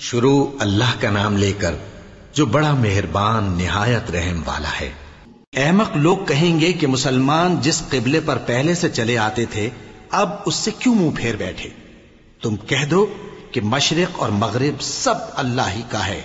شروع اللہ کا نام لے کر جو بڑا مہربان نہایت رحم والا ہے۔ احمق لوگ کہیں گے کہ مسلمان جس قبلے پر پہلے سے چلے آتے تھے اب اس سے کیوں منہ پھیر بیٹھے؟ تم کہہ دو کہ مشرق اور مغرب سب اللہ ہی کا ہے،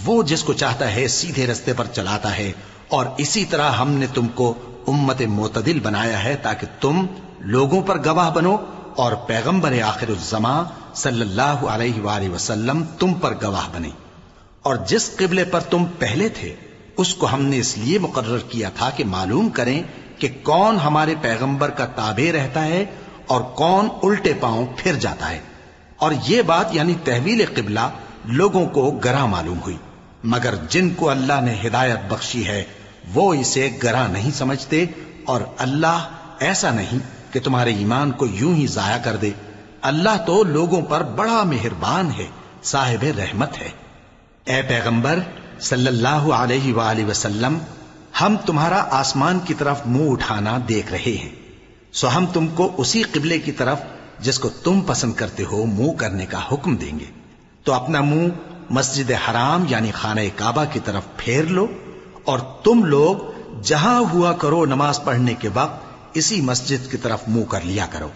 وہ جس کو چاہتا ہے سیدھے رستے پر چلاتا ہے، اور اسی طرح ہم نے تم کو امت معتدل بنایا ہے تاکہ تم لوگوں پر گواہ بنو اور پیغمبر آخر الزماں صلی اللہ علیہ وآلہ وسلم تم پر گواہ بنے۔ اور جس قبلے پر تم پہلے تھے اس کو ہم نے اس لیے مقرر کیا تھا کہ معلوم کریں کہ کون ہمارے پیغمبر کا تابع رہتا ہے اور کون الٹے پاؤں پھر جاتا ہے۔ اور یہ بات یعنی تحویل قبلہ لوگوں کو گراں معلوم ہوئی، مگر جن کو اللہ نے ہدایت بخشی ہے وہ اسے گراں نہیں سمجھتے، اور اللہ ایسا نہیں کہ تمہارے ایمان کو یوں ہی ضائع کر دے۔ اللہ تو لوگوں پر بڑا مہربان ہے، صاحب رحمت ہے۔ اے پیغمبر صلی اللہ علیہ وآلہ وسلم، ہم تمہارا آسمان کی طرف منہ اٹھانا دیکھ رہے ہیں، سو ہم تم کو اسی قبلے کی طرف جس کو تم پسند کرتے ہو منہ کرنے کا حکم دیں گے، تو اپنا منہ مسجد حرام یعنی خانہ کعبہ کی طرف پھیر لو، اور تم لوگ جہاں ہوا کرو نماز پڑھنے کے وقت اسی مسجد کی طرف منہ کر لیا کرو۔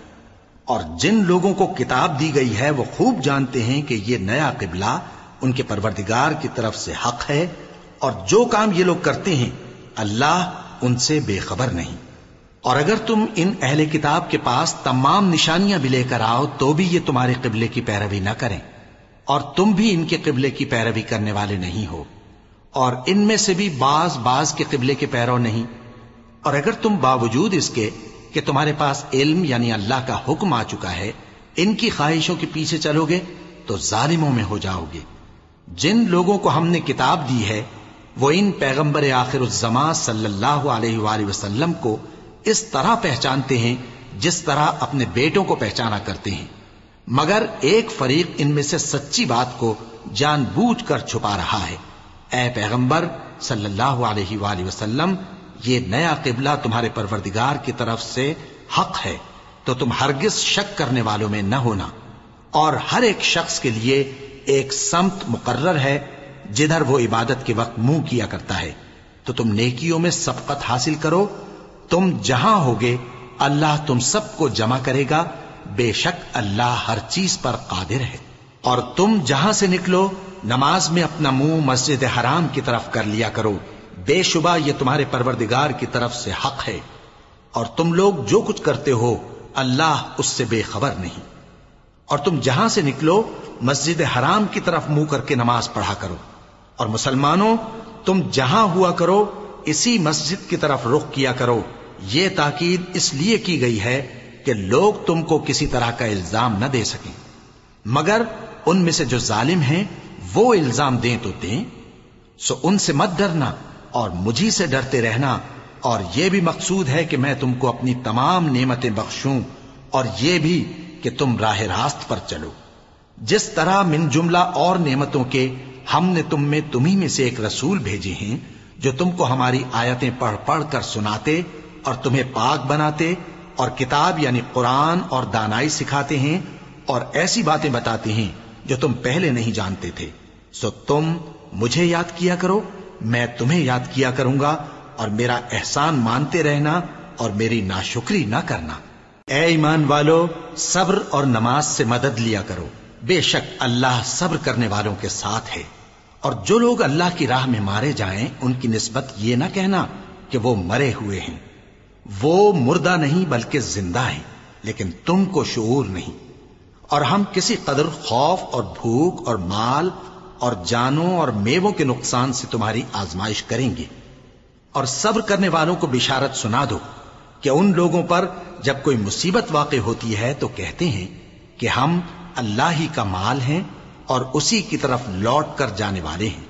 اور جن لوگوں کو کتاب دی گئی ہے وہ خوب جانتے ہیں کہ یہ نیا قبلہ ان کے پروردگار کی طرف سے حق ہے، اور جو کام یہ لوگ کرتے ہیں اللہ ان سے بے خبر نہیں۔ اور اگر تم ان اہل کتاب کے پاس تمام نشانیاں بھی لے کر آؤ تو بھی یہ تمہارے قبلے کی پیروی نہ کریں، اور تم بھی ان کے قبلے کی پیروی کرنے والے نہیں ہو، اور ان میں سے بھی بعض کے قبلے کے پیرو نہیں۔ اور اگر تم باوجود اس کے کہ تمہارے پاس علم یعنی اللہ کا حکم آ چکا ہے ان کی خواہشوں کے پیچھے چلو گے تو ظالموں میں ہو جاؤ گے۔ جن لوگوں کو ہم نے کتاب دی ہے وہ ان پیغمبر آخر الزماں صلی اللہ علیہ وآلہ وسلم کو اس طرح پہچانتے ہیں جس طرح اپنے بیٹوں کو پہچانا کرتے ہیں، مگر ایک فریق ان میں سے سچی بات کو جان بوجھ کر چھپا رہا ہے۔ اے پیغمبر صلی اللہ علیہ وآلہ وسلم، یہ نیا قبلہ تمہارے پروردگار کی طرف سے حق ہے، تو تم ہرگز شک کرنے والوں میں نہ ہونا، اور ہر ایک شخص کے لیے ایک سمت مقرر ہے جدھر وہ عبادت کے وقت منہ کیا کرتا ہے، تو تم نیکیوں میں سبقت حاصل کرو۔ تم جہاں ہوگے اللہ تم سب کو جمع کرے گا، بے شک اللہ ہر چیز پر قادر ہے۔ اور تم جہاں سے نکلو نماز میں اپنا منہ مسجد حرام کی طرف کر لیا کرو، بے شبہ یہ تمہارے پروردگار کی طرف سے حق ہے، اور تم لوگ جو کچھ کرتے ہو اللہ اس سے بے خبر نہیں۔ اور تم جہاں سے نکلو مسجد حرام کی طرف منہ کر کے نماز پڑھا کرو، اور مسلمانوں تم جہاں ہوا کرو اسی مسجد کی طرف رخ کیا کرو۔ یہ تاکید اس لیے کی گئی ہے کہ لوگ تم کو کسی طرح کا الزام نہ دے سکیں، مگر ان میں سے جو ظالم ہیں وہ الزام دیں تو دیں، سو ان سے مت ڈرنا اور مجھی سے ڈرتے رہنا، اور یہ بھی مقصود ہے کہ میں تم کو اپنی تمام نعمتیں بخشوں، اور یہ بھی کہ تم راہ راست پر چلو۔ جس طرح من جملہ اور نعمتوں کے ہم نے تمہیں میں سے ایک رسول بھیجے ہیں جو تم کو ہماری آیتیں پڑھ پڑھ کر سناتے اور تمہیں پاک بناتے، اور کتاب یعنی قرآن اور دانائی سکھاتے ہیں، اور ایسی باتیں بتاتے ہیں جو تم پہلے نہیں جانتے تھے، سو تم مجھے یاد کیا کرو، میں تمہیں یاد کیا کروں گا، اور میرا احسان مانتے رہنا اور میری ناشکری نہ کرنا۔ اے ایمان والو، صبر اور نماز سے مدد لیا کرو، بے شک اللہ صبر کرنے والوں کے ساتھ ہے۔ اور جو لوگ اللہ کی راہ میں مارے جائیں ان کی نسبت یہ نہ کہنا کہ وہ مرے ہوئے ہیں، وہ مردہ نہیں بلکہ زندہ ہیں، لیکن تم کو شعور نہیں۔ اور ہم کسی قدر خوف اور بھوک اور مال اور جانوں اور میووں کے نقصان سے تمہاری آزمائش کریں گے، اور صبر کرنے والوں کو بشارت سنا دو کہ ان لوگوں پر جب کوئی مصیبت واقع ہوتی ہے تو کہتے ہیں کہ ہم اللہ ہی کا مال ہیں اور اسی کی طرف لوٹ کر جانے والے ہیں۔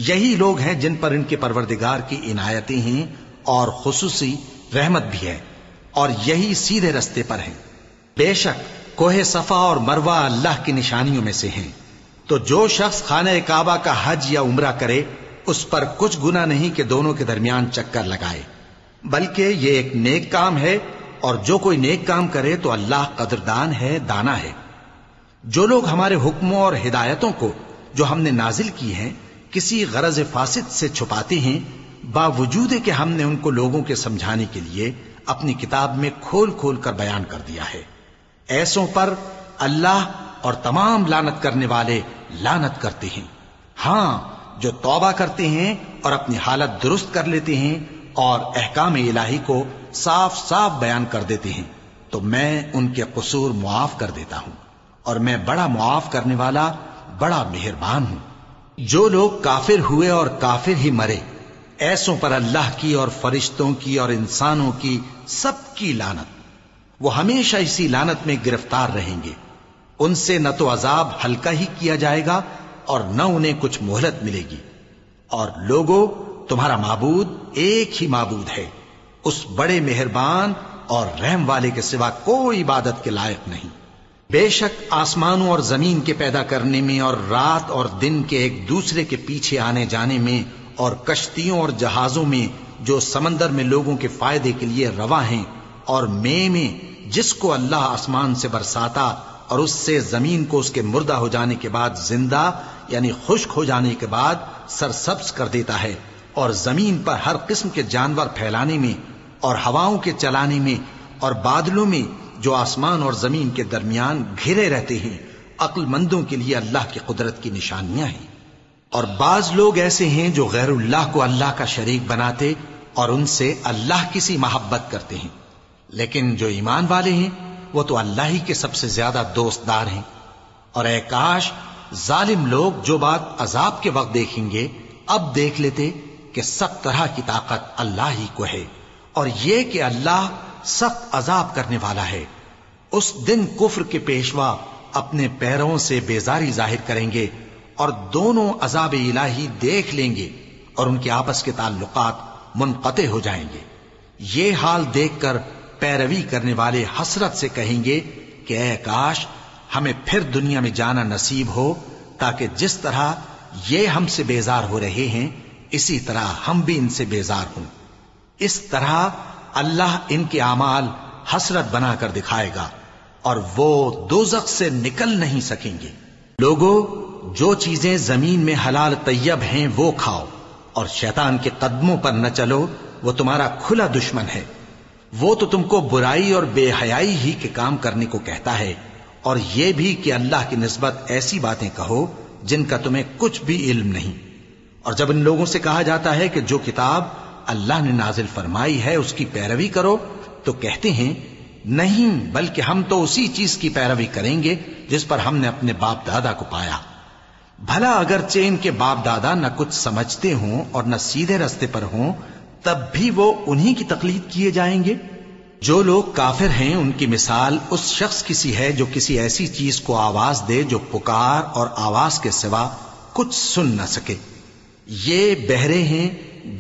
یہی لوگ ہیں جن پر ان کے پروردگار کی عنایتیں ہیں اور خصوصی رحمت بھی ہے، اور یہی سیدھے رستے پر ہیں۔ بے شک کوہ صفا اور مروہ اللہ کی نشانیوں میں سے ہیں، تو جو شخص خانہ کعبہ کا حج یا عمرہ کرے اس پر کچھ گناہ نہیں کہ دونوں کے درمیان چکر لگائے، بلکہ یہ ایک نیک کام ہے، اور جو کوئی نیک کام کرے تو اللہ قدردان ہے، دانا ہے۔ جو لوگ ہمارے حکموں اور ہدایتوں کو جو ہم نے نازل کی ہیں کسی غرض فاسد سے چھپاتے ہیں، باوجود کہ ہم نے ان کو لوگوں کے سمجھانے کے لیے اپنی کتاب میں کھول کھول کر بیان کر دیا ہے۔ ایسوں پر اللہ اور تمام لعنت کرنے والے لعنت کرتے ہیں۔ ہاں، جو توبہ کرتے ہیں اور اپنی حالت درست کر لیتے ہیں اور احکام الہی کو صاف صاف بیان کر دیتے ہیں تو میں ان کے قصور معاف کر دیتا ہوں، اور میں بڑا معاف کرنے والا بڑا مہربان ہوں۔ جو لوگ کافر ہوئے اور کافر ہی مرے، ایسوں پر اللہ کی اور فرشتوں کی اور انسانوں کی سب کی لعنت، وہ ہمیشہ اسی لعنت میں گرفتار رہیں گے۔ ان سے نہ تو عذاب ہلکا ہی کیا جائے گا اور نہ انہیں کچھ مہلت ملے گی۔ اور لوگوں، تمہارا معبود ایک ہی معبود ہے، اس بڑے مہربان اور رحم والے کے سوا کوئی عبادت کے لائق نہیں۔ بے شک آسمانوں اور زمین کے پیدا کرنے میں اور رات اور دن کے ایک دوسرے کے پیچھے آنے جانے میں اور کشتیوں اور جہازوں میں جو سمندر میں لوگوں کے فائدے کے لیے رواں ہیں، اور میں جس کو اللہ آسمان سے برساتا اور اس سے زمین کو اس کے مردہ ہو جانے کے بعد زندہ یعنی خشک ہو جانے کے بعد سرسبز کر دیتا ہے، اور زمین پر ہر قسم کے جانور پھیلانے میں اور ہواؤں کے چلانے میں اور بادلوں میں جو آسمان اور زمین کے درمیان گھرے رہتے ہیں، عقل مندوں کے لیے اللہ کی قدرت کی نشانیاں ہیں۔ اور بعض لوگ ایسے ہیں جو غیر اللہ کو اللہ کا شریک بناتے اور ان سے اللہ کی سی محبت کرتے ہیں، لیکن جو ایمان والے ہیں وہ تو اللہ ہی کے سب سے زیادہ دوست دار ہیں۔ اور اے کاش ظالم لوگ جو بات عذاب کے وقت دیکھیں گے اب دیکھ لیتے کہ سب طرح کی طاقت اللہ ہی کو ہے، اور یہ کہ اللہ سخت عذاب کرنے والا ہے۔ اس دن کفر کے پیشوا اپنے پیروں سے بیزاری ظاہر کریں گے اور دونوں عذاب الہی دیکھ لیں گے اور ان کے آپس کے تعلقات منقطع ہو جائیں گے۔ یہ حال دیکھ کر پیروی کرنے والے حسرت سے کہیں گے کہ اے کاش ہمیں پھر دنیا میں جانا نصیب ہو، تاکہ جس طرح یہ ہم سے بیزار ہو رہے ہیں اسی طرح ہم بھی ان سے بیزار ہوں۔ اس طرح اللہ ان کے اعمال حسرت بنا کر دکھائے گا اور وہ دوزخ سے نکل نہیں سکیں گے۔ لوگوں، جو چیزیں زمین میں حلال طیب ہیں وہ کھاؤ، اور شیطان کے قدموں پر نہ چلو، وہ تمہارا کھلا دشمن ہے۔ وہ تو تم کو برائی اور بے حیائی ہی کے کام کرنے کو کہتا ہے، اور یہ بھی کہ اللہ کی نسبت ایسی باتیں کہو جن کا تمہیں کچھ بھی علم نہیں۔ اور جب ان لوگوں سے کہا جاتا ہے کہ جو کتاب اللہ نے نازل فرمائی ہے اس کی پیروی کرو، تو کہتے ہیں نہیں، بلکہ ہم تو اسی چیز کی پیروی کریں گے جس پر ہم نے اپنے باپ دادا کو پایا۔ بھلا اگرچہ ان کے باپ دادا نہ کچھ سمجھتے ہوں اور نہ سیدھے رستے پر ہوں، تب بھی وہ انہی کی تقلید کیے جائیں گے۔ جو لوگ کافر ہیں ان کی مثال اس شخص کی سی ہے جو کسی ایسی چیز کو آواز دے جو پکار اور آواز کے سوا کچھ سن نہ سکے۔ یہ بہرے ہیں،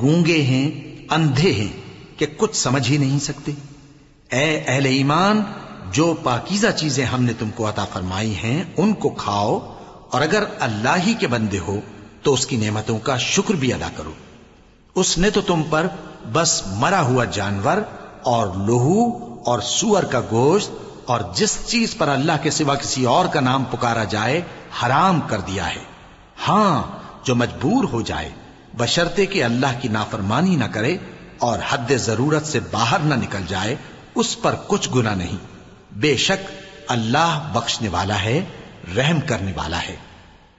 گونگے ہیں، اندھے ہیں کہ کچھ سمجھ ہی نہیں سکتے۔ اے اہل ایمان، جو پاکیزہ چیزیں ہم نے تم کو عطا فرمائی ہیں ان کو کھاؤ، اور اگر اللہ ہی کے بندے ہو تو اس کی نعمتوں کا شکر بھی ادا کرو۔ اس نے تو تم پر بس مرا ہوا جانور اور لہو اور سور کا گوشت اور جس چیز پر اللہ کے سوا کسی اور کا نام پکارا جائے حرام کر دیا ہے۔ ہاں، جو مجبور ہو جائے بشرطے کہ اللہ کی نافرمانی نہ کرے اور حد ضرورت سے باہر نہ نکل جائے، اس پر کچھ گناہ نہیں۔ بے شک اللہ بخشنے والا ہے، رحم کرنے والا ہے۔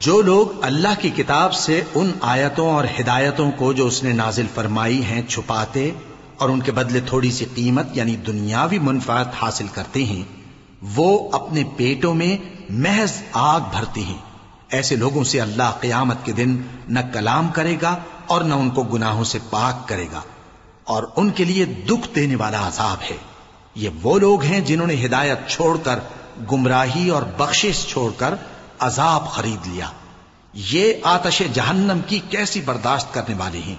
جو لوگ اللہ کی کتاب سے ان آیتوں اور ہدایتوں کو جو اس نے نازل فرمائی ہیں چھپاتے اور ان کے بدلے تھوڑی سی قیمت یعنی دنیاوی منفعت حاصل کرتے ہیں، وہ اپنے پیٹوں میں محض آگ بھرتے ہیں۔ ایسے لوگوں سے اللہ قیامت کے دن نہ کلام کرے گا اور نہ ان کو گناہوں سے پاک کرے گا، اور ان کے لیے دکھ دینے والا عذاب ہے۔ یہ وہ لوگ ہیں جنہوں نے ہدایت چھوڑ کر گمراہی اور بخشش چھوڑ کر عذاب خرید لیا۔ یہ آتش جہنم کی کیسی برداشت کرنے والے ہیں۔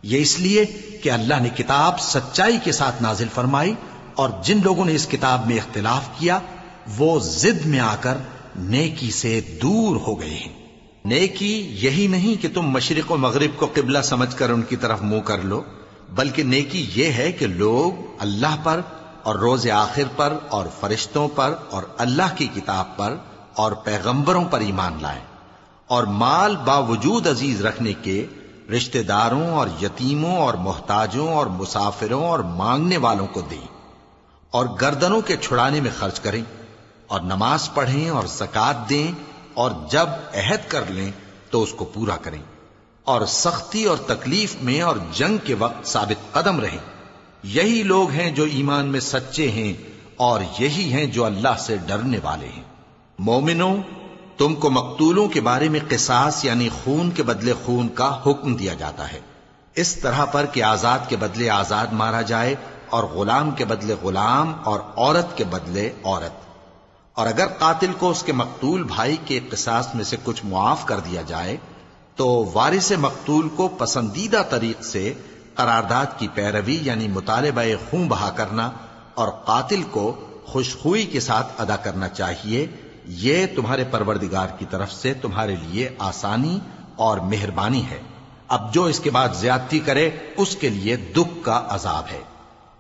یہ اس لیے کہ اللہ نے کتاب سچائی کے ساتھ نازل فرمائی، اور جن لوگوں نے اس کتاب میں اختلاف کیا وہ ضد میں آ کر نیکی سے دور ہو گئے ہیں۔ نیکی یہی نہیں کہ تم مشرق و مغرب کو قبلہ سمجھ کر ان کی طرف منہ کر لو، بلکہ نیکی یہ ہے کہ لوگ اللہ پر اور روز آخر پر اور فرشتوں پر اور اللہ کی کتاب پر اور پیغمبروں پر ایمان لائیں، اور مال باوجود عزیز رکھنے کے رشتہ داروں اور یتیموں اور محتاجوں اور مسافروں اور مانگنے والوں کو دیں، اور گردنوں کے چھڑانے میں خرچ کریں، اور نماز پڑھیں اور زکوٰۃ دیں، اور جب عہد کر لیں تو اس کو پورا کریں، اور سختی اور تکلیف میں اور جنگ کے وقت ثابت قدم رہیں۔ یہی لوگ ہیں جو ایمان میں سچے ہیں، اور یہی ہیں جو اللہ سے ڈرنے والے ہیں۔ مومنوں، تم کو مقتولوں کے بارے میں قصاص یعنی خون کے بدلے خون کا حکم دیا جاتا ہے، اس طرح پر کہ آزاد کے بدلے آزاد مارا جائے، اور غلام کے بدلے غلام، اور عورت کے بدلے عورت۔ اور اگر قاتل کو اس کے مقتول بھائی کے قصاص میں سے کچھ معاف کر دیا جائے تو وارث مقتول کو پسندیدہ طریق سے قرارداد کی پیروی یعنی مطالبہ خون بہا کرنا اور قاتل کو خوشخوئی کے ساتھ ادا کرنا چاہیے۔ یہ تمہارے پروردگار کی طرف سے تمہارے لیے آسانی اور مہربانی ہے۔ اب جو اس کے بعد زیادتی کرے اس کے لیے دکھ کا عذاب ہے۔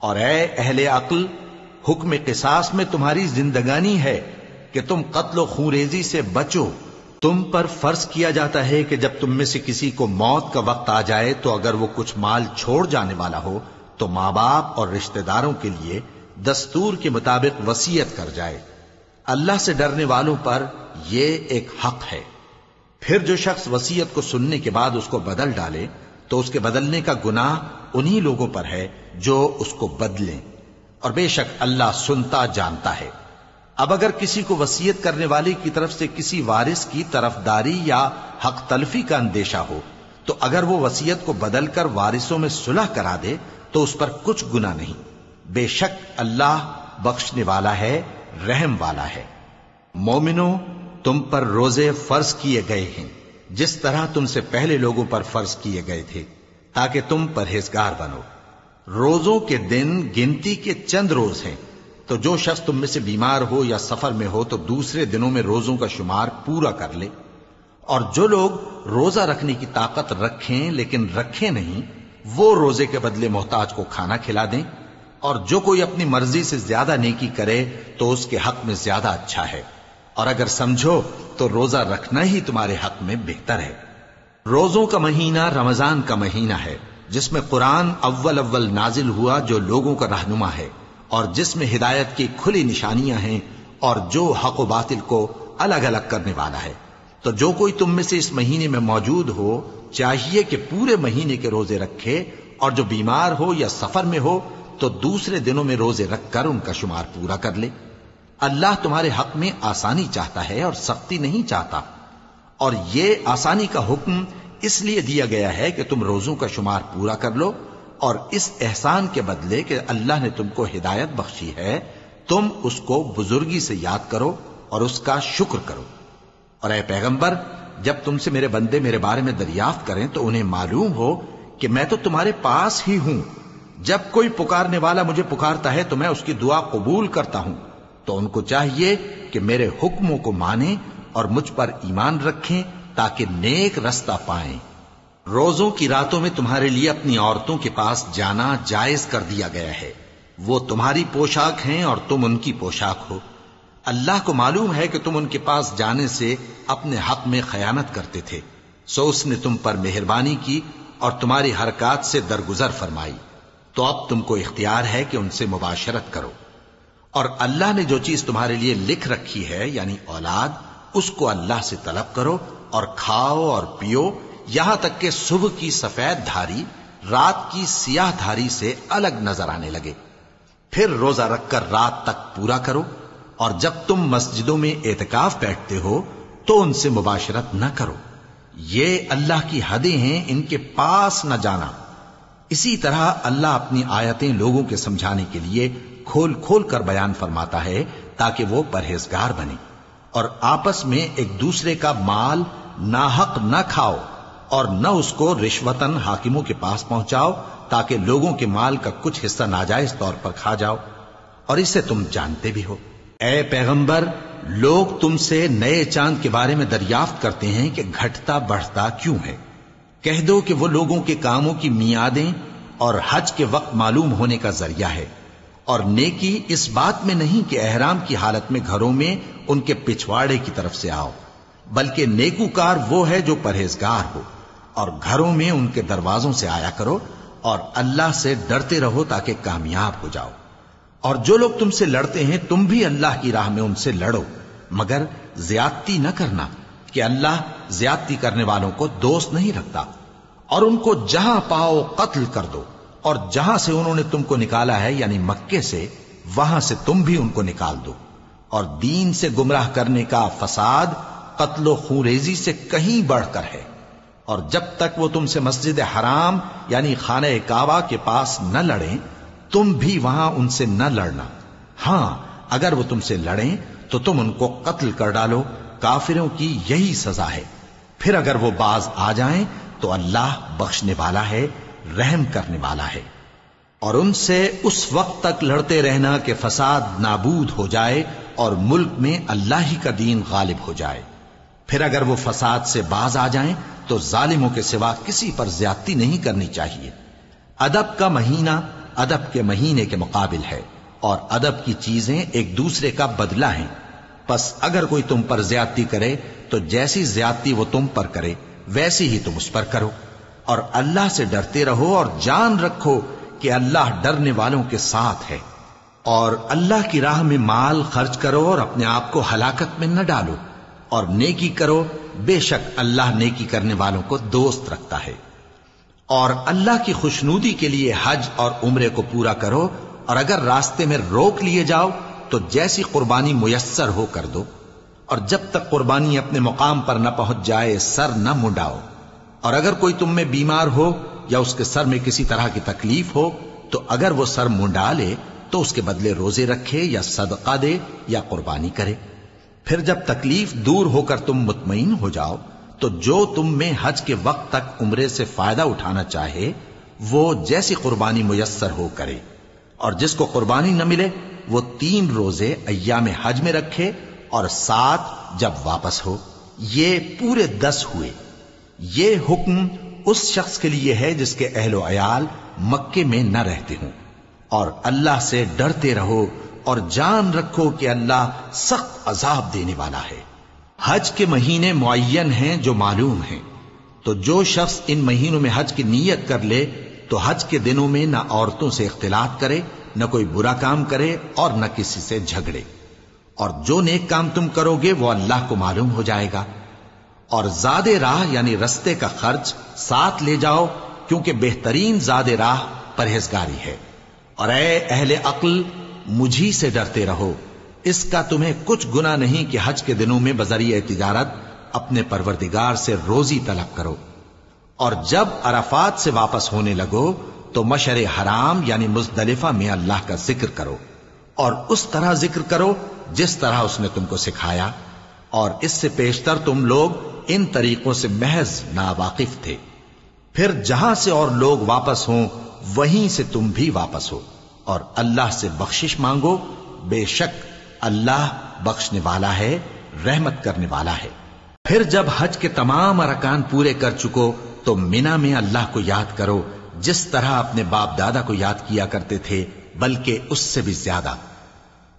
اور اے اہل عقل، حکم قصاص میں تمہاری زندگانی ہے کہ تم قتل و خونریزی سے بچو۔ تم پر فرض کیا جاتا ہے کہ جب تم میں سے کسی کو موت کا وقت آ جائے تو اگر وہ کچھ مال چھوڑ جانے والا ہو تو ماں باپ اور رشتہ داروں کے لیے دستور کے مطابق وصیت کر جائے۔ اللہ سے ڈرنے والوں پر یہ ایک حق ہے۔ پھر جو شخص وصیت کو سننے کے بعد اس کو بدل ڈالے تو اس کے بدلنے کا گناہ انہی لوگوں پر ہے جو اس کو بدلیں، اور بے شک اللہ سنتا جانتا ہے۔ اب اگر کسی کو وصیت کرنے والے کی طرف سے کسی وارث کی طرفداری یا حق تلفی کا اندیشہ ہو تو اگر وہ وصیت کو بدل کر وارثوں میں صلح کرا دے تو اس پر کچھ گناہ نہیں، بے شک اللہ بخشنے والا ہے، رحم والا ہے۔ مومنوں، تم پر روزے فرض کیے گئے ہیں جس طرح تم سے پہلے لوگوں پر فرض کیے گئے تھے تاکہ تم پرہیزگار بنو۔ روزوں کے دن گنتی کے چند روز ہیں، تو جو شخص تم میں سے بیمار ہو یا سفر میں ہو تو دوسرے دنوں میں روزوں کا شمار پورا کر لے۔ اور جو لوگ روزہ رکھنے کی طاقت رکھیں لیکن رکھیں نہیں، وہ روزے کے بدلے محتاج کو کھانا کھلا دیں۔ اور جو کوئی اپنی مرضی سے زیادہ نیکی کرے تو اس کے حق میں زیادہ اچھا ہے، اور اگر سمجھو تو روزہ رکھنا ہی تمہارے حق میں بہتر ہے۔ روزوں کا مہینہ رمضان کا مہینہ ہے جس میں قرآن اول نازل ہوا، جو لوگوں کا رہنما ہے اور جس میں ہدایت کی کھلی نشانیاں ہیں، اور جو حق و باطل کو الگ الگ کرنے والا ہے۔ تو جو کوئی تم میں سے اس مہینے میں موجود ہو چاہیے کہ پورے مہینے کے روزے رکھے، اور جو بیمار ہو یا سفر میں ہو تو دوسرے دنوں میں روزے رکھ کر ان کا شمار پورا کر لے۔ اللہ تمہارے حق میں آسانی چاہتا ہے اور سختی نہیں چاہتا، اور یہ آسانی کا حکم اس لیے دیا گیا ہے کہ تم روزوں کا شمار پورا کر لو، اور اس احسان کے بدلے کہ اللہ نے تم کو ہدایت بخشی ہے تم اس کو بزرگی سے یاد کرو اور اس کا شکر کرو۔ اور اے پیغمبر، جب تم سے میرے بندے میرے بارے میں دریافت کریں تو انہیں معلوم ہو کہ میں تو تمہارے پاس ہی ہوں۔ جب کوئی پکارنے والا مجھے پکارتا ہے تو میں اس کی دعا قبول کرتا ہوں، تو ان کو چاہیے کہ میرے حکموں کو مانیں اور مجھ پر ایمان رکھیں تاکہ نیک رستہ پائیں۔ روزوں کی راتوں میں تمہارے لیے اپنی عورتوں کے پاس جانا جائز کر دیا گیا ہے، وہ تمہاری پوشاک ہیں اور تم ان کی پوشاک ہو۔ اللہ کو معلوم ہے کہ تم ان کے پاس جانے سے اپنے حق میں خیانت کرتے تھے، سو اس نے تم پر مہربانی کی اور تمہاری حرکات سے درگزر فرمائی، تو اب تم کو اختیار ہے کہ ان سے مباشرت کرو۔ اور اللہ نے جو چیز تمہارے لیے لکھ رکھی ہے یعنی اولاد، اس کو اللہ سے طلب کرو اور کھاؤ اور پیو، یہاں تک کہ صبح کی سفید دھاری رات کی سیاہ دھاری سے الگ نظر آنے لگے۔ پھر روزہ رکھ کر رات تک پورا کرو، اور جب تم مسجدوں میں اعتکاف بیٹھتے ہو تو ان سے مباشرت نہ کرو، یہ اللہ کی حدیں ہیں، ان کے پاس نہ جانا۔ اسی طرح اللہ اپنی آیتیں لوگوں کے سمجھانے کے لیے کھول کھول کر بیان فرماتا ہے تاکہ وہ پرہیزگار بنے۔ اور آپس میں ایک دوسرے کا مال ناحق نہ کھاؤ، اور نہ اس کو رشوتاً حاکموں کے پاس پہنچاؤ تاکہ لوگوں کے مال کا کچھ حصہ ناجائز طور پر کھا جاؤ، اور اسے تم جانتے بھی ہو۔ اے پیغمبر، لوگ تم سے نئے چاند کے بارے میں دریافت کرتے ہیں کہ گھٹتا بڑھتا کیوں ہے۔ کہہ دو کہ وہ لوگوں کے کاموں کی میعادیں اور حج کے وقت معلوم ہونے کا ذریعہ ہے، اور نیکی اس بات میں نہیں کہ احرام کی حالت میں گھروں میں ان کے پچھواڑے کی طرف سے آؤ، بلکہ نیکوکار وہ ہے جو پرہیزگار ہو، اور گھروں میں ان کے دروازوں سے آیا کرو اور اللہ سے ڈرتے رہو تاکہ کامیاب ہو جاؤ۔ اور جو لوگ تم سے لڑتے ہیں تم بھی اللہ کی راہ میں ان سے لڑو، مگر زیادتی نہ کرنا، کہ اللہ زیادتی کرنے والوں کو دوست نہیں رکھتا۔ اور ان کو جہاں پاؤ قتل کر دو، اور جہاں سے انہوں نے تم کو نکالا ہے یعنی مکے سے، وہاں سے تم بھی ان کو نکال دو۔ اور دین سے گمراہ کرنے کا فساد قتل و خونریزی سے کہیں بڑھ کر ہے۔ اور جب تک وہ تم سے مسجد حرام یعنی خانہ کعبہ کے پاس نہ لڑیں تم بھی وہاں ان سے نہ لڑنا۔ ہاں اگر وہ تم سے لڑیں تو تم ان کو قتل کر ڈالو، کافروں کی یہی سزا ہے۔ پھر اگر وہ باز آ جائیں تو اللہ بخشنے والا ہے، رحم کرنے والا ہے۔ اور ان سے اس وقت تک لڑتے رہنا کہ فساد نابود ہو جائے اور ملک میں اللہ ہی کا دین غالب ہو جائے۔ پھر اگر وہ فساد سے باز آ جائیں تو ظالموں کے سوا کسی پر زیادتی نہیں کرنی چاہیے۔ ادب کا مہینہ ادب کے مہینے کے مقابل ہے، اور ادب کی چیزیں ایک دوسرے کا بدلہ ہیں۔ پس اگر کوئی تم پر زیادتی کرے تو جیسی زیادتی وہ تم پر کرے ویسی ہی تم اس پر کرو، اور اللہ سے ڈرتے رہو اور جان رکھو کہ اللہ ڈرنے والوں کے ساتھ ہے۔ اور اللہ کی راہ میں مال خرچ کرو اور اپنے آپ کو ہلاکت میں نہ ڈالو، اور نیکی کرو، بے شک اللہ نیکی کرنے والوں کو دوست رکھتا ہے۔ اور اللہ کی خوشنودی کے لیے حج اور عمرے کو پورا کرو، اور اگر راستے میں روک لیے جاؤ تو جیسی قربانی میسر ہو کر دو، اور جب تک قربانی اپنے مقام پر نہ پہنچ جائے سر نہ منڈاؤ۔ اور اگر کوئی تم میں بیمار ہو یا اس کے سر میں کسی طرح کی تکلیف ہو تو اگر وہ سر منڈا لے تو اس کے بدلے روزے رکھے یا صدقہ دے یا قربانی کرے۔ پھر جب تکلیف دور ہو کر تم مطمئن ہو جاؤ تو جو تم میں حج کے وقت تک عمرے سے فائدہ اٹھانا چاہے وہ جیسی قربانی میسر ہو کرے، اور جس کو قربانی نہ ملے وہ 3 روزے ایام حج میں رکھے اور 7 جب واپس ہو، یہ پورے 10 ہوئے۔ یہ حکم اس شخص کے لیے ہے جس کے اہل و عیال مکے میں نہ رہتے ہوں۔ اور اللہ سے ڈرتے رہو اور جان رکھو کہ اللہ سخت عذاب دینے والا ہے۔ حج کے مہینے معین ہیں جو معلوم ہیں، تو جو شخص ان مہینوں میں حج کی نیت کر لے تو حج کے دنوں میں نہ عورتوں سے اختلاط کرے، نہ کوئی برا کام کرے اور نہ کسی سے جھگڑے۔ اور جو نیک کام تم کرو گے وہ اللہ کو معلوم ہو جائے گا۔ اور زاد راہ یعنی رستے کا خرچ ساتھ لے جاؤ، کیونکہ بہترین زاد راہ پرہیزگاری ہے۔ اور اے اہل عقل مجھی سے ڈرتے رہو، اس کا تمہیں کچھ گناہ نہیں کہ حج کے دنوں میں بذریعہ تجارت اپنے پروردگار سے روزی طلب کرو۔ اور جب عرفات سے واپس ہونے لگو تو مشعر حرام یعنی مزدلفہ میں اللہ کا ذکر کرو، اور اس طرح ذکر کرو جس طرح اس نے تم کو سکھایا، اور اس سے پیشتر تم لوگ ان طریقوں سے محض ناواقف تھے۔ پھر جہاں سے اور لوگ واپس ہوں وہیں سے تم بھی واپس ہو، اور اللہ سے بخشش مانگو، بے شک اللہ بخشنے والا ہے، رحمت کرنے والا ہے۔ پھر جب حج کے تمام ارکان پورے کر چکو تو مینا میں اللہ کو یاد کرو جس طرح اپنے باپ دادا کو یاد کیا کرتے تھے، بلکہ اس سے بھی زیادہ۔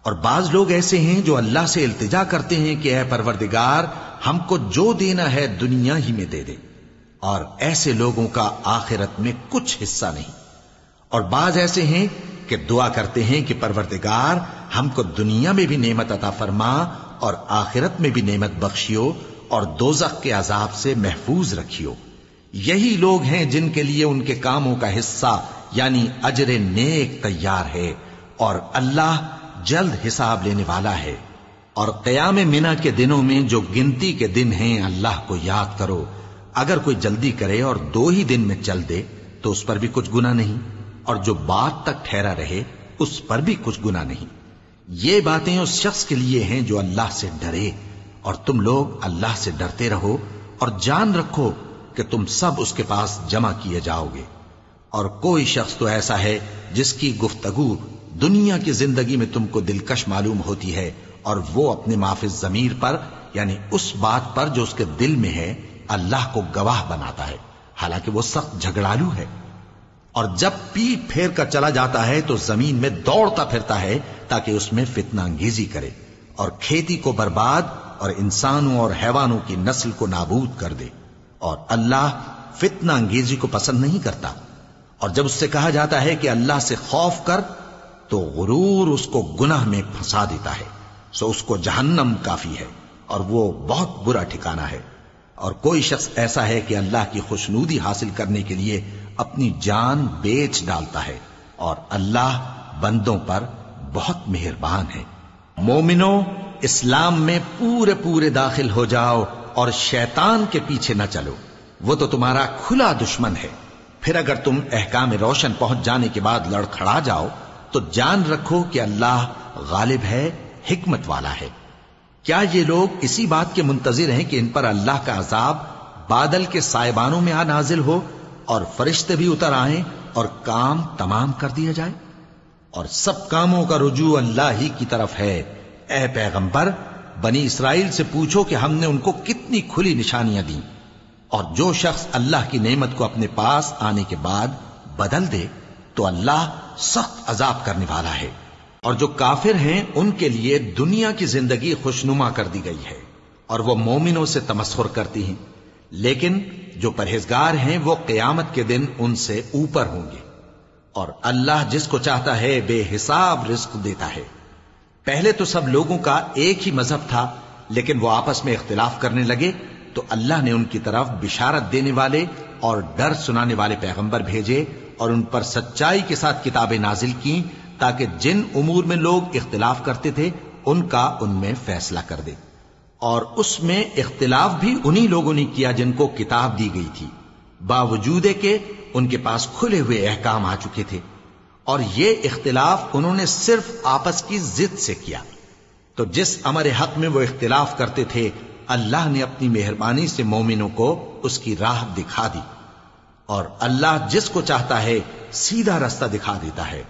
اور بعض لوگ ایسے ہیں جو اللہ سے التجا کرتے ہیں کہ اے پروردگار ہم کو جو دینا ہے دنیا ہی میں دے دے، اور ایسے لوگوں کا آخرت میں کچھ حصہ نہیں۔ اور بعض ایسے ہیں کہ دعا کرتے ہیں کہ پروردگار ہم کو دنیا میں بھی نعمت عطا فرما اور آخرت میں بھی نعمت بخشیو اور دوزخ کے عذاب سے محفوظ رکھیو۔ یہی لوگ ہیں جن کے لیے ان کے کاموں کا حصہ یعنی اجر نیک تیار ہے، اور اللہ جلد حساب لینے والا ہے۔ اور قیام منا کے دنوں میں جو گنتی کے دن ہیں اللہ کو یاد کرو، اگر کوئی جلدی کرے اور 2 ہی دن میں چل دے تو اس پر بھی کچھ گناہ نہیں، اور جو بات تک ٹھہرا رہے اس پر بھی کچھ گناہ نہیں۔ یہ باتیں اس شخص کے لیے ہیں جو اللہ سے ڈرے، اور تم لوگ اللہ سے ڈرتے رہو اور جان رکھو کہ تم سب اس کے پاس جمع کیے جاؤ گے۔ اور کوئی شخص تو ایسا ہے جس کی گفتگو دنیا کی زندگی میں تم کو دلکش معلوم ہوتی ہے، اور وہ اپنے معافی ضمیر پر یعنی اس بات پر جو اس کے دل میں ہے اللہ کو گواہ بناتا ہے، حالانکہ وہ سخت جھگڑالو ہے۔ اور جب پیٹ پھیر کر چلا جاتا ہے تو زمین میں دوڑتا پھرتا ہے تاکہ اس میں فتنہ انگیزی کرے، اور کھیتی کو برباد اور انسانوں اور حیوانوں کی نسل کو نابود کر دے، اور اللہ فتنہ انگیزی کو پسند نہیں کرتا۔ اور جب اس سے کہا جاتا ہے کہ اللہ سے خوف کر تو غرور اس کو گناہ میں پھنسا دیتا ہے، سو اس کو جہنم کافی ہے اور وہ بہت برا ٹھکانہ ہے۔ اور کوئی شخص ایسا ہے کہ اللہ کی خوشنودی حاصل کرنے کے لیے اپنی جان بیچ ڈالتا ہے، اور اللہ بندوں پر بہت مہربان ہے۔ مومنو، اسلام میں پورے پورے داخل ہو جاؤ اور شیطان کے پیچھے نہ چلو، وہ تو تمہارا کھلا دشمن ہے۔ پھر اگر تم احکام روشن پہنچ جانے کے بعد لڑکھڑا جاؤ تو جان رکھو کہ اللہ غالب ہے، حکمت والا ہے۔ کیا یہ لوگ اسی بات کے منتظر ہیں کہ ان پر اللہ کا عذاب بادل کے سائبانوں میں آ نازل ہو اور فرشتے بھی اتر آئیں اور کام تمام کر دیا جائے؟ اور سب کاموں کا رجوع اللہ ہی کی طرف ہے۔ اے پیغمبر، بنی اسرائیل سے پوچھو کہ ہم نے ان کو کتنی کھلی نشانیاں دیں، اور جو شخص اللہ کی نعمت کو اپنے پاس آنے کے بعد بدل دے تو اللہ سخت عذاب کرنے والا ہے۔ اور جو کافر ہیں ان کے لیے دنیا کی زندگی خوشنما کر دی گئی ہے، اور وہ مومنوں سے تمسخر کرتی ہیں، لیکن جو پرہیزگار ہیں وہ قیامت کے دن ان سے اوپر ہوں گے۔ اور اللہ جس کو چاہتا ہے بے حساب رزق دیتا ہے۔ پہلے تو سب لوگوں کا ایک ہی مذہب تھا، لیکن وہ آپس میں اختلاف کرنے لگے تو اللہ نے ان کی طرف بشارت دینے والے اور ڈر سنانے والے پیغمبر بھیجے، اور ان پر سچائی کے ساتھ کتابیں نازل کی تاکہ جن امور میں لوگ اختلاف کرتے تھے ان کا ان میں فیصلہ کر دے۔ اور اس میں اختلاف بھی انہی لوگوں نے کیا جن کو کتاب دی گئی تھی، باوجود کہ ان کے پاس کھلے ہوئے احکام آ چکے تھے، اور یہ اختلاف انہوں نے صرف آپس کی ضد سے کیا۔ تو جس امر حق میں وہ اختلاف کرتے تھے اللہ نے اپنی مہربانی سے مومنوں کو اس کی راہ دکھا دی، اور اللہ جس کو چاہتا ہے سیدھا رستہ دکھا دیتا ہے۔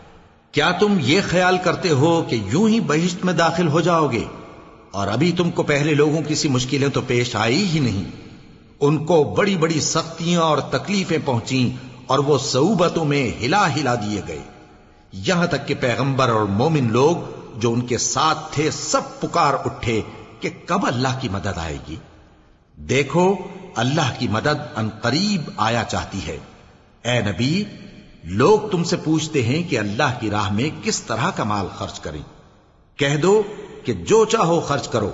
کیا تم یہ خیال کرتے ہو کہ یوں ہی بہشت میں داخل ہو جاؤ گے، اور ابھی تم کو پہلے لوگوں کی سی مشکلیں تو پیش آئی ہی نہیں؟ ان کو بڑی بڑی سختیاں اور تکلیفیں پہنچیں، اور وہ صعوبتوں میں ہلا ہلا دیے گئے، یہاں تک کہ پیغمبر اور مومن لوگ جو ان کے ساتھ تھے سب پکار اٹھے کہ کب اللہ کی مدد آئے گی۔ دیکھو اللہ کی مدد ان قریب آیا چاہتی ہے۔ اے نبی، لوگ تم سے پوچھتے ہیں کہ اللہ کی راہ میں کس طرح کا مال خرچ کریں۔ کہہ دو کہ جو چاہو خرچ کرو،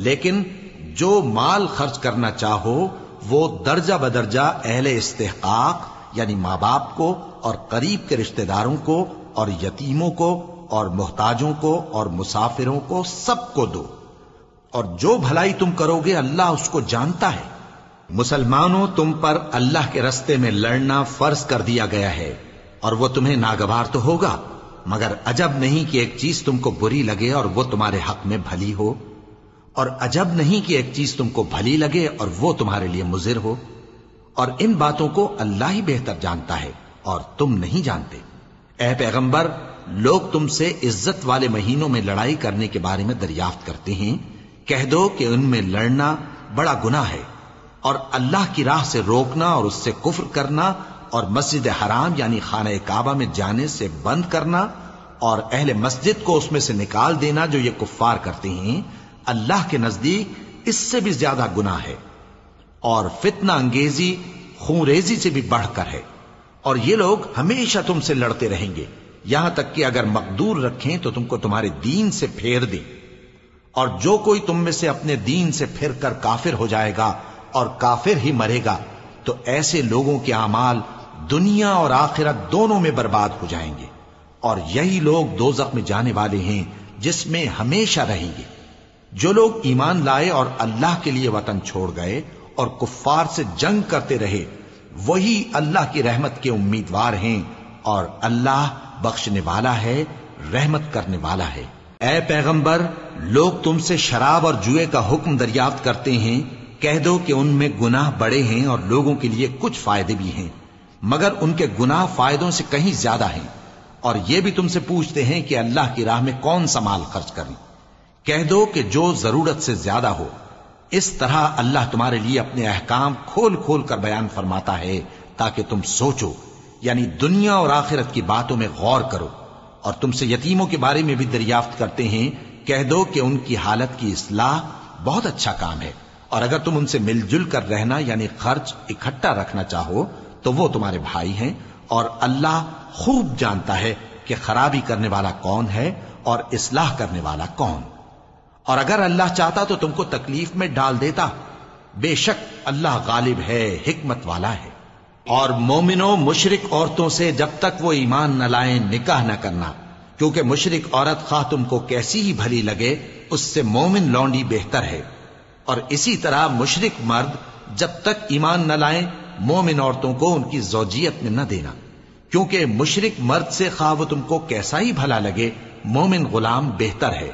لیکن جو مال خرچ کرنا چاہو وہ درجہ بدرجہ اہل استحقاق یعنی ماں باپ کو اور قریب کے رشتہ داروں کو اور یتیموں کو اور محتاجوں کو اور مسافروں کو سب کو دو، اور جو بھلائی تم کرو گے اللہ اس کو جانتا ہے۔ مسلمانوں، تم پر اللہ کے رستے میں لڑنا فرض کر دیا گیا ہے، اور وہ تمہیں ناگوار تو ہوگا، مگر عجب نہیں کہ ایک چیز تم کو بری لگے اور وہ تمہارے حق میں بھلی ہو، اور عجب نہیں کہ ایک چیز تم کو بھلی لگے اور وہ تمہارے لیے مضر ہو، اور ان باتوں کو اللہ ہی بہتر جانتا ہے اور تم نہیں جانتے۔ اے پیغمبر، لوگ تم سے عزت والے مہینوں میں لڑائی کرنے کے بارے میں دریافت کرتے ہیں، کہہ دو کہ ان میں لڑنا بڑا گناہ ہے، اور اللہ کی راہ سے روکنا اور اس سے کفر کرنا اور مسجد حرام یعنی خانہ کعبہ میں جانے سے بند کرنا اور اہل مسجد کو اس میں سے نکال دینا جو یہ کفار کرتے ہیں، اللہ کے نزدیک اس سے بھی زیادہ گناہ ہے، اور فتنہ انگیزی خونریزی سے بھی بڑھ کر ہے۔ اور یہ لوگ ہمیشہ تم سے لڑتے رہیں گے، یہاں تک کہ اگر مقدور رکھیں تو تم کو تمہارے دین سے پھیر دیں، اور جو کوئی تم میں سے اپنے دین سے پھر کر کافر ہو جائے گا اور کافر ہی مرے گا تو ایسے لوگوں کے اعمال دنیا اور آخرت دونوں میں برباد ہو جائیں گے، اور یہی لوگ دوزخ میں جانے والے ہیں جس میں ہمیشہ رہیں گے۔ جو لوگ ایمان لائے اور اللہ کے لیے وطن چھوڑ گئے اور کفار سے جنگ کرتے رہے وہی اللہ کی رحمت کے امیدوار ہیں، اور اللہ بخشنے والا ہے، رحمت کرنے والا ہے۔ اے پیغمبر، لوگ تم سے شراب اور جوئے کا حکم دریافت کرتے ہیں، کہہ دو کہ ان میں گناہ بڑے ہیں اور لوگوں کے لیے کچھ فائدے بھی ہیں، مگر ان کے گناہ فائدوں سے کہیں زیادہ ہیں۔ اور یہ بھی تم سے پوچھتے ہیں کہ اللہ کی راہ میں کون سا مال خرچ کریں، کہہ دو کہ جو ضرورت سے زیادہ ہو۔ اس طرح اللہ تمہارے لیے اپنے احکام کھول کھول کر بیان فرماتا ہے تاکہ تم سوچو، یعنی دنیا اور آخرت کی باتوں میں غور کرو۔ اور تم سے یتیموں کے بارے میں بھی دریافت کرتے ہیں، کہہ دو کہ ان کی حالت کی اصلاح بہت اچھا کام ہے، اور اگر تم ان سے مل جل کر رہنا یعنی خرچ اکٹھا رکھنا چاہو تو وہ تمہارے بھائی ہیں، اور اللہ خوب جانتا ہے کہ خرابی کرنے والا کون ہے اور اصلاح کرنے والا کون۔ اور اگر اللہ چاہتا تو تم کو تکلیف میں ڈال دیتا، بے شک اللہ غالب ہے، حکمت والا ہے۔ اور مومنوں، مشرک عورتوں سے جب تک وہ ایمان نہ لائیں نکاح نہ کرنا، کیونکہ مشرک عورت خواہ تم کو کیسی ہی بھلی لگے اس سے مومن لونڈی بہتر ہے، اور اسی طرح مشرک مرد جب تک ایمان نہ لائیں مومن عورتوں کو ان کی زوجیت میں نہ دینا، کیونکہ مشرک مرد سے خواہ وہ تم کو کیسا ہی بھلا لگے مومن غلام بہتر ہے۔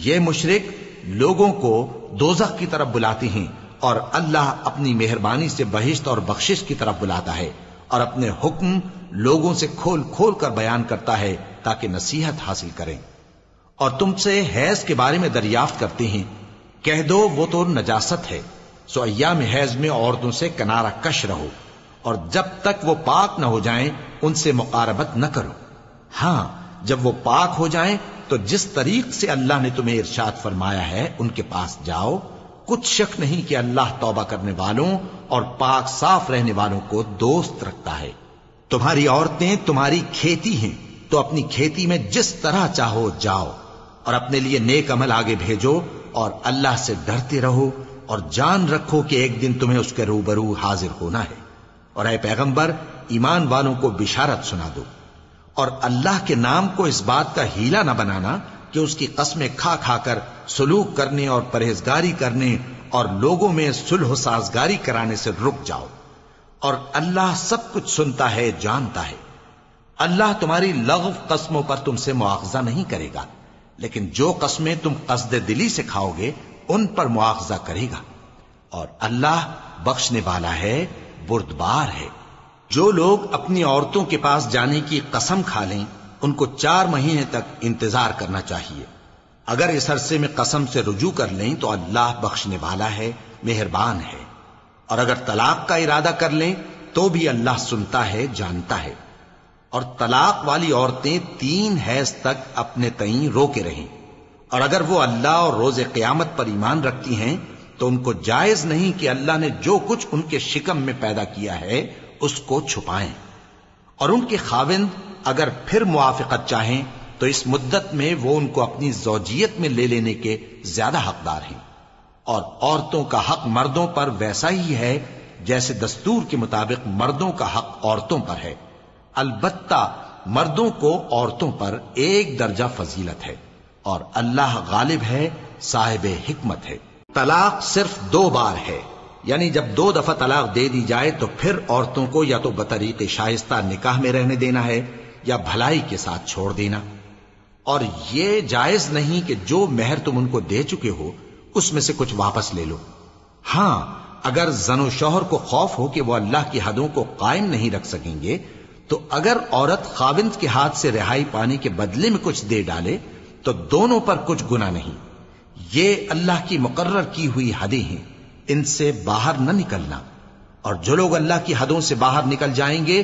یہ مشرک لوگوں کو دوزخ کی طرف بلاتے ہیں، اور اللہ اپنی مہربانی سے بہشت اور بخشش کی طرف بلاتا ہے، اور اپنے حکم لوگوں سے کھول کھول کر بیان کرتا ہے تاکہ نصیحت حاصل کریں۔ اور تم سے حیض کے بارے میں دریافت کرتے ہیں، کہہ دو وہ تو نجاست ہے، سو ایام حیض میں عورتوں سے کنارہ کش رہو، اور جب تک وہ پاک نہ ہو جائیں ان سے مقاربت نہ کرو۔ ہاں، جب وہ پاک ہو جائیں تو جس طریق سے اللہ نے تمہیں ارشاد فرمایا ہے ان کے پاس جاؤ، کچھ شک نہیں کہ اللہ توبہ کرنے والوں اور پاک صاف رہنے والوں کو دوست رکھتا ہے۔ تمہاری عورتیں تمہاری کھیتی ہیں، تو اپنی کھیتی میں جس طرح چاہو جاؤ، اور اپنے لیے نیک عمل آگے بھیجو، اور اللہ سے ڈرتے رہو، اور جان رکھو کہ ایک دن تمہیں اس کے روبرو حاضر ہونا ہے۔ اور اے پیغمبر، ایمان والوں کو بشارت سنا دو، اور اللہ کے نام کو اس بات کا ہیلا نہ بنانا کہ اس کی قسمیں کھا کھا کر سلوک کرنے اور پرہیزگاری کرنے اور لوگوں میں صلح و سازگاری کرانے سے رک جاؤ، اور اللہ سب کچھ سنتا ہے، جانتا ہے۔ اللہ تمہاری لغو قسموں پر تم سے مواخذہ نہیں کرے گا، لیکن جو قسمیں تم قصد دلی سے کھاؤ گے ان پر مواخذہ کرے گا، اور اللہ بخشنے والا ہے، بردبار ہے۔ جو لوگ اپنی عورتوں کے پاس جانے کی قسم کھا لیں ان کو 4 مہینے تک انتظار کرنا چاہیے۔ اگر اس عرصے میں قسم سے رجوع کر لیں تو اللہ بخشنے والا ہے، مہربان ہے، اور اگر طلاق کا ارادہ کر لیں تو بھی اللہ سنتا ہے، جانتا ہے۔ اور طلاق والی عورتیں 3 حیض تک اپنے تئیں روکے رہیں، اور اگر وہ اللہ اور روز قیامت پر ایمان رکھتی ہیں تو ان کو جائز نہیں کہ اللہ نے جو کچھ ان کے شکم میں پیدا کیا ہے اس کو چھپائیں، اور ان کے خاوند اگر پھر موافقت چاہیں تو اس مدت میں وہ ان کو اپنی زوجیت میں لے لینے کے زیادہ حقدار ہیں۔ اور عورتوں کا حق مردوں پر ویسا ہی ہے جیسے دستور کے مطابق مردوں کا حق عورتوں پر ہے، البتہ مردوں کو عورتوں پر 1 درجہ فضیلت ہے، اور اللہ غالب ہے، صاحب حکمت ہے۔ طلاق صرف 2 بار ہے، یعنی جب 2 دفعہ طلاق دے دی جائے تو پھر عورتوں کو یا تو بطریق شائستہ نکاح میں رہنے دینا ہے یا بھلائی کے ساتھ چھوڑ دینا، اور یہ جائز نہیں کہ جو مہر تم ان کو دے چکے ہو اس میں سے کچھ واپس لے لو۔ ہاں، اگر زن و شوہر کو خوف ہو کہ وہ اللہ کی حدوں کو قائم نہیں رکھ سکیں گے تو اگر عورت خاوند کے ہاتھ سے رہائی پانے کے بدلے میں کچھ دے ڈالے تو دونوں پر کچھ گناہ نہیں۔ یہ اللہ کی مقرر کی ہوئی حدیں ہیں، ان سے باہر نہ نکلنا، اور جو لوگ اللہ کی حدوں سے باہر نکل جائیں گے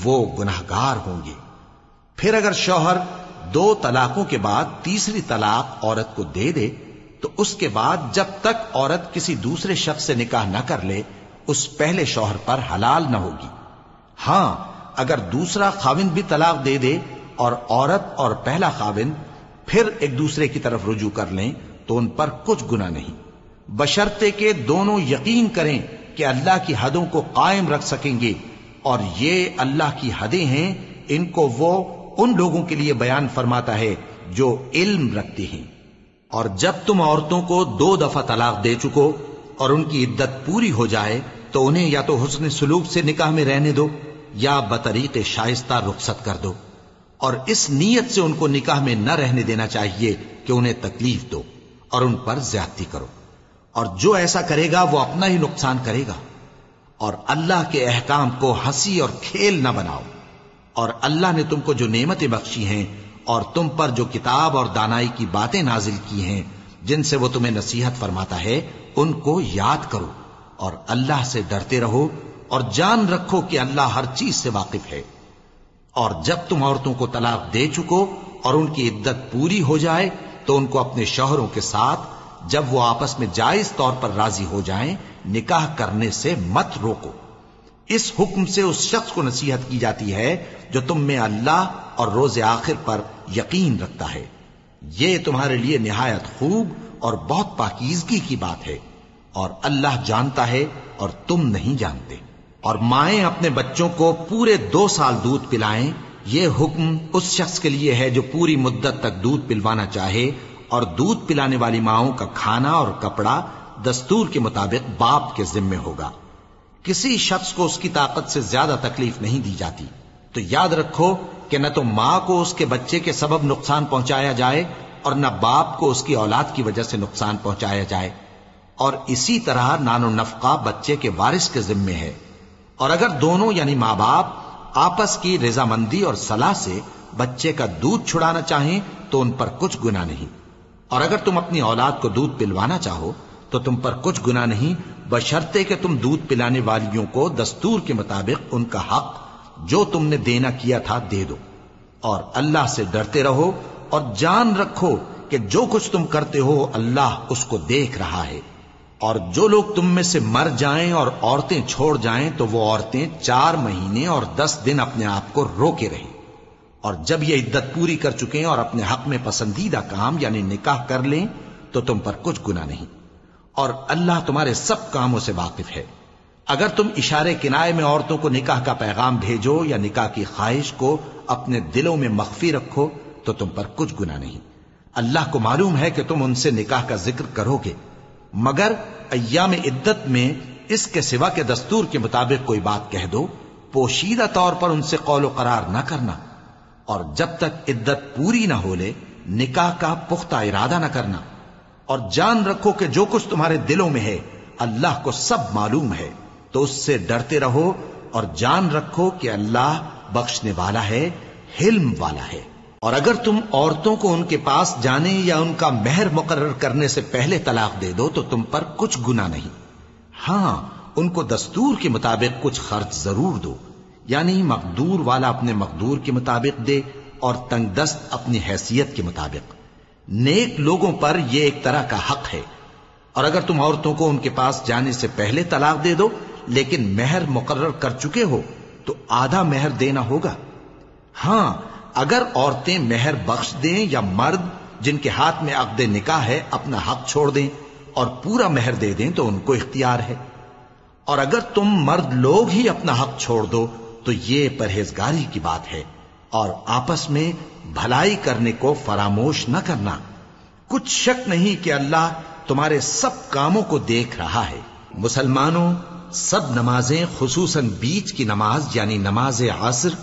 وہ گناہگار ہوں گے۔ پھر اگر شوہر 2 طلاقوں کے بعد تیسری طلاق عورت کو دے دے تو اس کے بعد جب تک عورت کسی دوسرے شخص سے نکاح نہ کر لے اس پہلے شوہر پر حلال نہ ہوگی۔ ہاں، اگر دوسرا خاوند بھی طلاق دے دے اور عورت اور پہلا خاوند پھر ایک دوسرے کی طرف رجوع کر لیں تو ان پر کچھ گناہ نہیں، بشرطے کہ دونوں یقین کریں کہ اللہ کی حدوں کو قائم رکھ سکیں گے، اور یہ اللہ کی حدیں ہیں، ان کو وہ ان لوگوں کے لیے بیان فرماتا ہے جو علم رکھتے ہیں۔ اور جب تم عورتوں کو 2 دفعہ طلاق دے چکو اور ان کی عدت پوری ہو جائے تو انہیں یا تو حسن سلوک سے نکاح میں رہنے دو یا بطریق شائستہ رخصت کر دو، اور اس نیت سے ان کو نکاح میں نہ رہنے دینا چاہیے کہ انہیں تکلیف دو اور ان پر زیادتی کرو، اور جو ایسا کرے گا وہ اپنا ہی نقصان کرے گا۔ اور اللہ کے احکام کو ہنسی اور کھیل نہ بناؤ، اور اللہ نے تم کو جو نعمتیں بخشی ہیں اور تم پر جو کتاب اور دانائی کی باتیں نازل کی ہیں جن سے وہ تمہیں نصیحت فرماتا ہے ان کو یاد کرو، اور اللہ سے ڈرتے رہو، اور جان رکھو کہ اللہ ہر چیز سے واقف ہے۔ اور جب تم عورتوں کو طلاق دے چکو اور ان کی عدت پوری ہو جائے تو ان کو اپنے شوہروں کے ساتھ جب وہ آپس میں جائز طور پر راضی ہو جائیں نکاح کرنے سے مت روکو۔ اس حکم سے اس شخص کو نصیحت کی جاتی ہے جو تم میں اللہ اور روز آخر پر یقین رکھتا ہے۔ یہ تمہارے لیے نہایت خوب اور بہت پاکیزگی کی بات ہے، اور اللہ جانتا ہے اور تم نہیں جانتے۔ اور مائیں اپنے بچوں کو پورے 2 سال دودھ پلائیں، یہ حکم اس شخص کے لیے ہے جو پوری مدت تک دودھ پلوانا چاہے، اور دودھ پلانے والی ماؤں کا کھانا اور کپڑا دستور کے مطابق باپ کے ذمے ہوگا۔ کسی شخص کو اس کی طاقت سے زیادہ تکلیف نہیں دی جاتی، تو یاد رکھو کہ نہ تو ماں کو اس کے بچے کے سبب نقصان پہنچایا جائے اور نہ باپ کو اس کی اولاد کی وجہ سے نقصان پہنچایا جائے، اور اسی طرح نان و نفقہ بچے کے وارث کے ذمے ہے۔ اور اگر دونوں یعنی ماں باپ آپس کی رضامندی اور صلاح سے بچے کا دودھ چھڑانا چاہیں تو ان پر کچھ گناہ نہیں، اور اگر تم اپنی اولاد کو دودھ پلوانا چاہو تو تم پر کچھ گناہ نہیں، بشرطے کہ تم دودھ پلانے والیوں کو دستور کے مطابق ان کا حق جو تم نے دینا کیا تھا دے دو۔ اور اللہ سے ڈرتے رہو اور جان رکھو کہ جو کچھ تم کرتے ہو اللہ اس کو دیکھ رہا ہے۔ اور جو لوگ تم میں سے مر جائیں اور عورتیں چھوڑ جائیں تو وہ عورتیں 4 مہینے اور 10 دن اپنے آپ کو روکے رہیں، اور جب یہ عدت پوری کر چکیں اور اپنے حق میں پسندیدہ کام یعنی نکاح کر لیں تو تم پر کچھ گناہ نہیں، اور اللہ تمہارے سب کاموں سے واقف ہے۔ اگر تم اشارے کنائے میں عورتوں کو نکاح کا پیغام بھیجو یا نکاح کی خواہش کو اپنے دلوں میں مخفی رکھو تو تم پر کچھ گناہ نہیں۔ اللہ کو معلوم ہے کہ تم ان سے نکاح کا ذکر کرو گے، مگر ایام عدت میں اس کے سوا کے دستور کے مطابق کوئی بات کہہ دو، پوشیدہ طور پر ان سے قول و قرار نہ کرنا، اور جب تک عدت پوری نہ ہو لے نکاح کا پختہ ارادہ نہ کرنا۔ اور جان رکھو کہ جو کچھ تمہارے دلوں میں ہے اللہ کو سب معلوم ہے، تو اس سے ڈرتے رہو اور جان رکھو کہ اللہ بخشنے والا ہے، حلم والا ہے۔ اور اگر تم عورتوں کو ان کے پاس جانے یا ان کا مہر مقرر کرنے سے پہلے طلاق دے دو تو تم پر کچھ گناہ نہیں، ہاں ان کو دستور کے مطابق کچھ خرچ ضرور دو، یعنی مقدور والا اپنے مقدور کے مطابق دے اور تنگ دست اپنی حیثیت کے مطابق۔ نیک لوگوں پر یہ ایک طرح کا حق ہے۔ اور اگر تم عورتوں کو ان کے پاس جانے سے پہلے طلاق دے دو لیکن مہر مقرر کر چکے ہو تو آدھا مہر دینا ہوگا۔ ہاں اگر عورتیں مہر بخش دیں یا مرد جن کے ہاتھ میں عقد نکاح ہے اپنا حق چھوڑ دیں اور پورا مہر دے دیں تو ان کو اختیار ہے۔ اور اگر تم مرد لوگ ہی اپنا حق چھوڑ دو تو یہ پرہیزگاری کی بات ہے، اور آپس میں بھلائی کرنے کو فراموش نہ کرنا۔ کچھ شک نہیں کہ اللہ تمہارے سب کاموں کو دیکھ رہا ہے۔ مسلمانوں، سب نمازیں خصوصاً بیچ کی نماز یعنی نماز عصر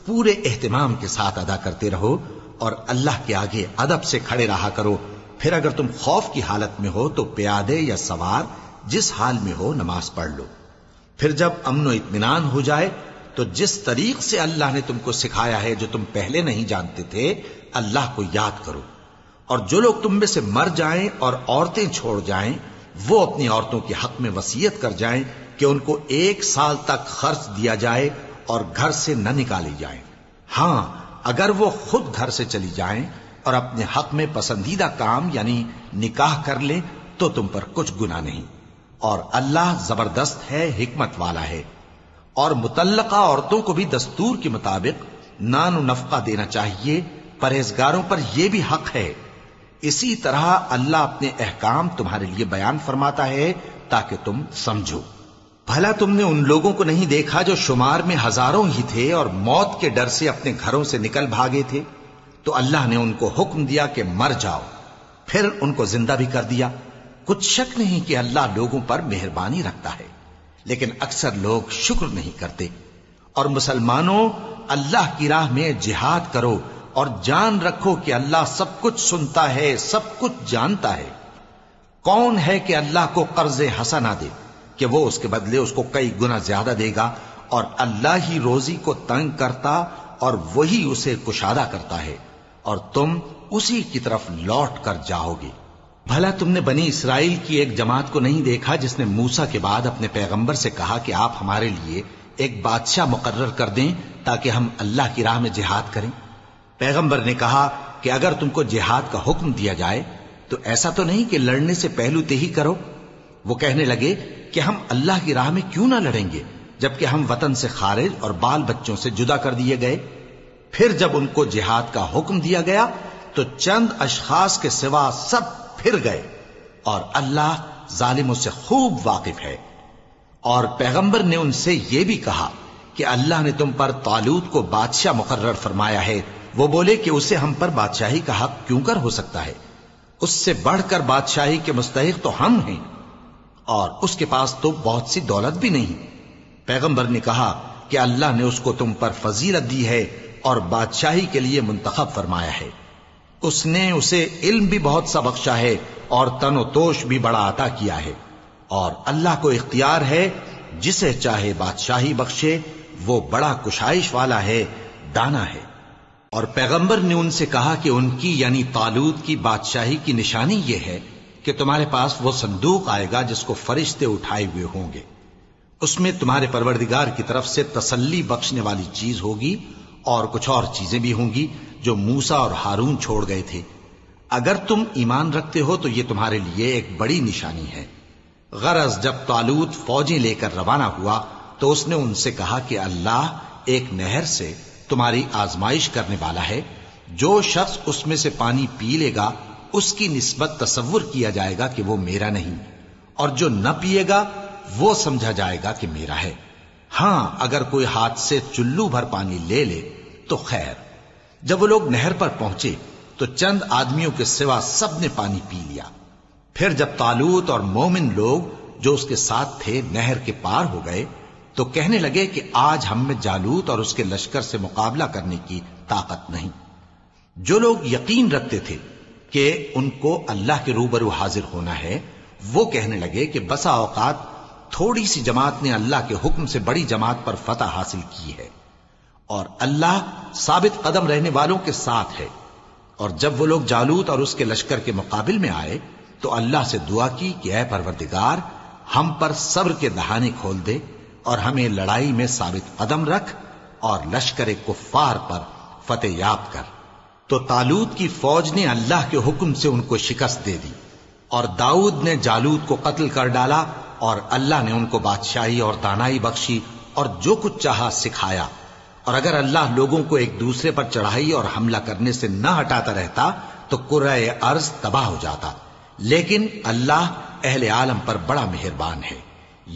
پورے اہتمام کے ساتھ ادا کرتے رہو اور اللہ کے آگے ادب سے کھڑے رہا کرو۔ پھر اگر تم خوف کی حالت میں ہو تو پیادے یا سوار جس حال میں ہو نماز پڑھ لو۔ پھر جب امن و اطمینان ہو جائے تو جس طریق سے اللہ نے تم کو سکھایا ہے جو تم پہلے نہیں جانتے تھے اللہ کو یاد کرو۔ اور جو لوگ تم میں سے مر جائیں اور عورتیں چھوڑ جائیں وہ اپنی عورتوں کے حق میں وصیت کر جائیں کہ ان کو 1 سال تک خرچ دیا جائے اور گھر سے نہ نکالی جائیں۔ ہاں اگر وہ خود گھر سے چلی جائیں اور اپنے حق میں پسندیدہ کام یعنی نکاح کر لیں تو تم پر کچھ گناہ نہیں، اور اللہ زبردست ہے، حکمت والا ہے۔ اور مطلقہ عورتوں کو بھی دستور کے مطابق نان و نفقہ دینا چاہیے، پرہیزگاروں پر یہ بھی حق ہے۔ اسی طرح اللہ اپنے احکام تمہارے لیے بیان فرماتا ہے تاکہ تم سمجھو۔ بھلا تم نے ان لوگوں کو نہیں دیکھا جو شمار میں ہزاروں ہی تھے اور موت کے ڈر سے اپنے گھروں سے نکل بھاگے تھے؟ تو اللہ نے ان کو حکم دیا کہ مر جاؤ، پھر ان کو زندہ بھی کر دیا۔ کچھ شک نہیں کہ اللہ لوگوں پر مہربانی رکھتا ہے، لیکن اکثر لوگ شکر نہیں کرتے۔ اور مسلمانوں، اللہ کی راہ میں جہاد کرو اور جان رکھو کہ اللہ سب کچھ سنتا ہے، سب کچھ جانتا ہے۔ کون ہے کہ اللہ کو قرض حسنہ دے کہ وہ اس کے بدلے اس کو کئی گنا زیادہ دے گا؟ اور اللہ ہی روزی کو تنگ کرتا اور وہی اسے کشادہ کرتا ہے، اور تم اسی کی طرف لوٹ کر جاؤ گے۔ بھلا تم نے بنی اسرائیل کی ایک جماعت کو نہیں دیکھا جس نے موسیٰ کے بعد اپنے پیغمبر سے کہا کہ آپ ہمارے لیے ایک بادشاہ مقرر کر دیں تاکہ ہم اللہ کی راہ میں جہاد کریں؟ پیغمبر نے کہا کہ اگر تم کو جہاد کا حکم دیا جائے تو ایسا تو نہیں کہ لڑنے سے پہلو تہی کرو؟ وہ کہنے لگے کہ ہم اللہ کی راہ میں کیوں نہ لڑیں گے جبکہ ہم وطن سے خارج اور بال بچوں سے جدا کر دیے گئے۔ پھر جب ان کو جہاد کا حکم دیا گیا تو چند اشخاص کے سوا سب پھر گئے، اور اللہ ظالموں سے خوب واقف ہے۔ اور پیغمبر نے ان سے یہ بھی کہا کہ اللہ نے تم پر طالوت کو بادشاہ مقرر فرمایا ہے۔ وہ بولے کہ اسے ہم پر بادشاہی کا حق کیوں کر ہو سکتا ہے؟ اس سے بڑھ کر بادشاہی کے مستحق تو ہم ہیں، اور اس کے پاس تو بہت سی دولت بھی نہیں۔ پیغمبر نے کہا کہ اللہ نے اس کو تم پر فضیلت دی ہے اور بادشاہی کے لیے منتخب فرمایا ہے۔ اس نے اسے علم بھی بہت سا بخشا ہے اور تن و توش بھی بڑا عطا کیا ہے، اور اللہ کو اختیار ہے جسے چاہے بادشاہی بخشے، وہ بڑا کشائش والا ہے، دانا ہے۔ اور پیغمبر نے ان سے کہا کہ ان کی یعنی طالوت کی بادشاہی کی نشانی یہ ہے کہ تمہارے پاس وہ صندوق آئے گا جس کو فرشتے اٹھائے ہوئے ہوں گے۔ اس میں تمہارے پروردگار کی طرف سے تسلی بخشنے والی چیز ہوگی، اور کچھ اور چیزیں بھی ہوں گی جو موسیٰ اور ہارون چھوڑ گئے تھے۔ اگر تم ایمان رکھتے ہو تو یہ تمہارے لیے ایک بڑی نشانی ہے۔ غرض جب طالوت فوجیں لے کر روانہ ہوا تو اس نے ان سے کہا کہ اللہ ایک نہر سے تمہاری آزمائش کرنے والا ہے، جو شخص اس میں سے پانی پی لے گا اس کی نسبت تصور کیا جائے گا کہ وہ میرا نہیں، اور جو نہ پیے گا وہ سمجھا جائے گا کہ میرا ہے۔ ہاں اگر کوئی ہاتھ سے چلو بھر پانی لے لے تو خیر۔ جب وہ لوگ نہر پر پہنچے تو چند آدمیوں کے سوا سب نے پانی پی لیا۔ پھر جب طالوت اور مومن لوگ جو اس کے ساتھ تھے نہر کے پار ہو گئے تو کہنے لگے کہ آج ہم میں جالوت اور اس کے لشکر سے مقابلہ کرنے کی طاقت نہیں۔ جو لوگ یقین رکھتے تھے کہ ان کو اللہ کے روبرو حاضر ہونا ہے، وہ کہنے لگے کہ بسا اوقات تھوڑی سی جماعت نے اللہ کے حکم سے بڑی جماعت پر فتح حاصل کی ہے، اور اللہ ثابت قدم رہنے والوں کے ساتھ ہے۔ اور جب وہ لوگ جالوت اور اس کے لشکر کے مقابل میں آئے تو اللہ سے دعا کی کہ اے پروردگار، ہم پر صبر کے دہانے کھول دے اور ہمیں لڑائی میں ثابت قدم رکھ اور لشکر کفار پر فتح یاب کر۔ تو طالوت کی فوج نے اللہ کے حکم سے ان کو شکست دے دی، اور داؤد نے جالوت کو قتل کر ڈالا، اور اللہ نے ان کو بادشاہی اور دانائی بخشی اور جو کچھ چاہا سکھایا۔ اور اگر اللہ لوگوں کو ایک دوسرے پر چڑھائی اور حملہ کرنے سے نہ ہٹاتا رہتا تو کرۂ ارض تباہ ہو جاتا، لیکن اللہ اہل عالم پر بڑا مہربان ہے۔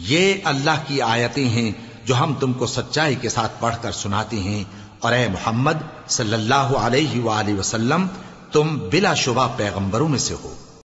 یہ اللہ کی آیتیں ہیں جو ہم تم کو سچائی کے ساتھ پڑھ کر سناتے ہیں، اور اے محمد صلی اللہ علیہ وآلہ وسلم، تم بلا شبہ پیغمبروں میں سے ہو۔